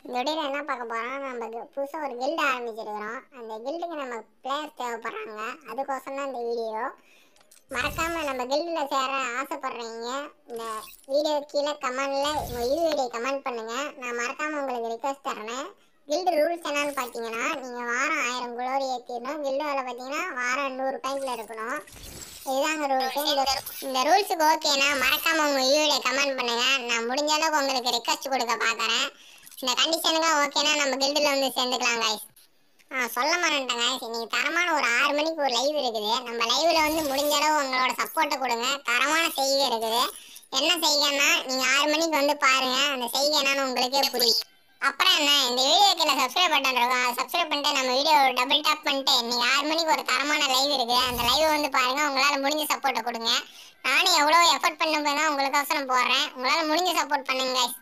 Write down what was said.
இந்த வீடியோவில் என்ன பார்க்க போகிறோம், நம்ம புதுசாக ஒரு கில்டு ஆரம்பிச்சிருக்கிறோம். அந்த கில்டுக்கு நம்ம பிளேயர்ஸ் தேவைப்படுறாங்க. அதுக்கோசரம் தான் இந்த வீடியோ. மறக்காமல் நம்ம கில்டில் சேர ஆசைப்படுறீங்க, இந்த வீடியோ கீழே கமெண்டில் உங்கள் யூஐடியை கமெண்ட் பண்ணுங்கள். நான் மறக்காமல் உங்களுக்கு ரிக்வெஸ்ட் தரேன். கில்டு ரூல்ஸ் என்னன்னு பார்த்தீங்கன்னா, நீங்கள் வாரம் 1000 குளோரி ஏற்றிடணும். கில்டு வேலை பார்த்தீங்கன்னா வாரம் 100 பாயிண்டில் இருக்கணும். இதுதாங்க ரூல்ஸு. இந்த ரூல்ஸுக்கு ஓகேனா மறக்காமல் உங்கள் யூஐடியை கமெண்ட் பண்ணுங்கள். நான் முடிஞ்ச அளவுக்கு உங்களுக்கு ரிக்வெஸ்ட் கொடுக்க பார்க்குறேன். இந்த கண்டிஷனுக்கு ஓகேனா நம்ம கில்டில் வந்து சேர்ந்துக்கலாம் கைஸ். சொல்ல மாட்டேன் கைஸ், இன்னைக்கு தரமான ஒரு 6 மணிக்கு ஒரு லைவ் இருக்குது. நம்ம லைவில் வந்து முடிஞ்ச அளவு உங்களோட சப்போர்ட்டை கொடுங்க. தரமான செய்கை இருக்குது. என்ன செய்கைன்னா, நீங்கள் 6 மணிக்கு வந்து பாருங்கள். அந்த செய்கை என்னன்னு உங்களுக்கே புரியும். அப்புறம் என்ன, இந்த வீடியோக்கு சப்ஸ்கிரைப் பட்டன் இருக்கும், அதை சப்ஸ்கிரைப் பண்ணிட்டு நம்ம வீடியோ டபுள் டாப் பண்ணிட்டு இன்னைக்கு 6 மணிக்கு ஒரு தரமான லைவ் இருக்குது. அந்த லைவ் வந்து பாருங்கள். உங்களால் முடிஞ்ச சப்போர்ட்டை கொடுங்க. நானும் எவ்வளோ எஃபர்ட் பண்ண போய் தான் உங்களுக்கு அவசரம் போடுறேன். உங்களால் முடிஞ்ச சப்போர்ட் பண்ணுங்க கைஸ்.